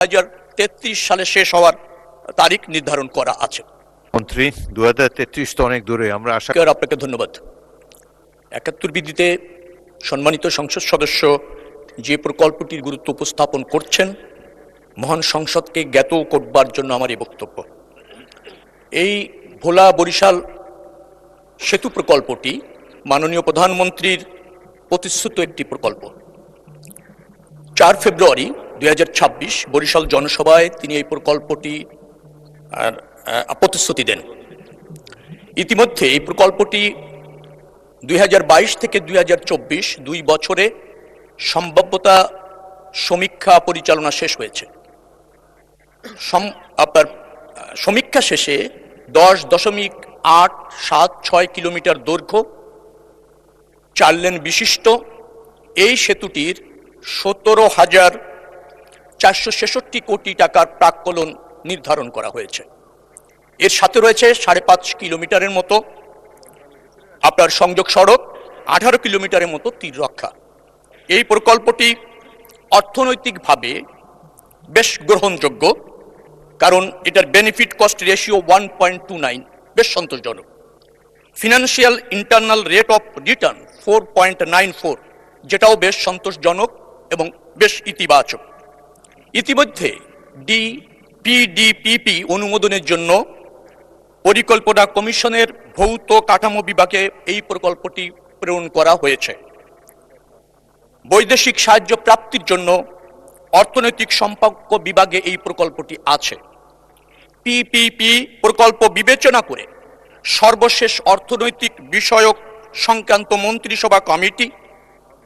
2033 সালে শেষ হওয়ার তারিখ নির্ধারণ করা আছে। মন্ত্রী, 2033 তো অনেক দূরে, আমরা আশা করি। আপনাকে ধন্যবাদ। 71 বিধিতে সম্মানিত সংসদ সদস্য যে প্রকল্পটির গুরুত্ব উপস্থাপন করছেন, মহান সংসদকে জ্ঞাত করবার জন্য আমার এই বক্তব্য। এই ভোলা বরিশাল সেতু প্রকল্পটি মাননীয় প্রধানমন্ত্রীর প্রতিশ্রুত একটি প্রকল্প। 4 ফেব্রুয়ারি 2026 বরিশাল জনসভায় তিনি এই প্রকল্পটি প্রতিশ্রুতি দেন। ইতিমধ্যে এই প্রকল্পটি 2022 থেকে 2024 2 বছরে সম্ভাব্যতা সমীক্ষা পরিচালনা শেষ হয়েছে। আপনার সমীক্ষা শেষে 10.876 কিলোমিটার দৈর্ঘ্য 4 লেন বিশিষ্ট এই সেতুটির 17,466 কোটি টাকার প্রাক্কলন নির্ধারণ করা হয়েছে। এর সাথে রয়েছে 5.5 কিলোমিটারের মতো আপনার সংযোগ সড়ক, 18 কিলোমিটারের মতো তীর রক্ষা। এই প্রকল্পটি অর্থনৈতিকভাবে বেশ গ্রহণযোগ্য, কারণ এটার বেনিফিট কস্ট রেশিও 1.29 বেশ সন্তোষজনক। Financial internal rate of return 4.94, যেটাও বেশ সন্তোষজনক এবং বেশ ইতিবাচক। ইতিমধ্যে PDPP অনুমোদনের জন্য পরিকল্পনা কমিশনের ভৌত কাঠামো বিভাগে এই প্রকল্পটি প্রেরণ করা হয়েছে। বৈদেশিক সাহায্য প্রাপ্তির জন্য অর্থনৈতিক সম্পর্ক বিভাগে এই প্রকল্পটি আছে। PPP প্রকল্প বিবেচনা করে সর্বশেষ অর্থনৈতিক বিষয়ক সংক্রান্ত মন্ত্রিসভা কমিটি,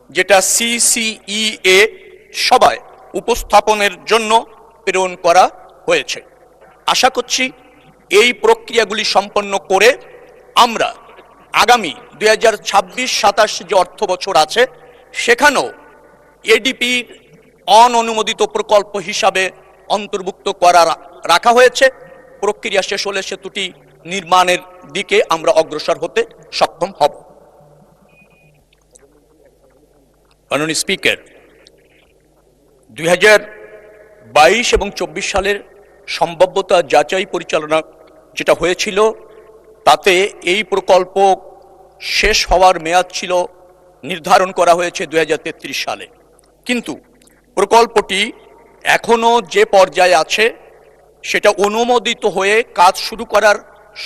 যেটা CCEA সভায় উপস্থাপনের জন্য প্রেরণ করা হয়েছে। আশা করছি এই প্রক্রিয়াগুলি সম্পন্ন করে আমরা আগামী 2026-27 যে অর্থ বছর আছে সেখানেও ADP অননুমোদিত প্রকল্প হিসাবে অন্তর্ভুক্ত করা রাখা হয়েছে। প্রক্রিয়া শেষ হলে সেতুটি নির্মাণের দিকে আমরা অগ্রসর হতে সক্ষম হব। মাননীয় স্পিকার, 2022 এবং 24 সালের সম্ভাব্যতা যাচাই পরিচালনা যেটা হয়েছিল, তাতে এই প্রকল্প শেষ হওয়ার মেয়াদ ছিল নির্ধারণ করা হয়েছে 2033 সালে। কিন্তু প্রকল্পটি এখনো যে পর্যায়ে আছে সেটা অনুমোদিত হয়ে কাজ শুরু করার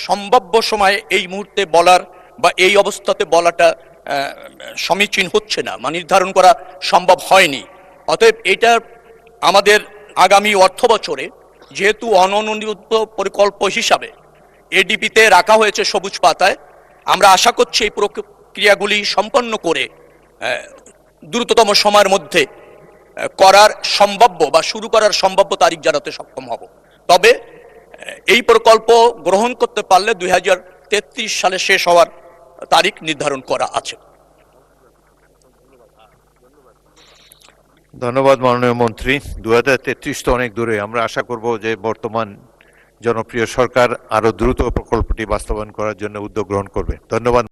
সম্ভাব্য সময় এই মুহূর্তে বলার বা এই অবস্থাতে বলাটা সমীচীন হচ্ছে না, নির্ধারণ করা সম্ভব হয়নি। অতএব এটা আমাদের আগামী অর্থ বছরে যেহেতু অননুমোদিত প্রকল্প হিসাবে ADP-তে রাখা হয়েছে সবুজ পাতায়, আমরা আশা করছি এই প্রক্রিয়াগুলি সম্পন্ন করে দ্রুততম সময়ের মধ্যে করার সম্ভাব্য বা শুরু করার সম্ভাব্য তারিখ জানাতে সক্ষম হব। তবে এই প্রকল্প গ্রহণ করতে পারলে 2033 সালে শেষ হওয়ার তারিখ নির্ধারণ করা আছে। ধন্যবাদ মাননীয় মন্ত্রী। 2033 তো অনেক দূরে, আমরা আশা করব যে বর্তমান জনপ্রিয় সরকার আরো দ্রুত প্রকল্পটি বাস্তবায়ন করার জন্য উদ্যোগ গ্রহণ করবে। ধন্যবাদ।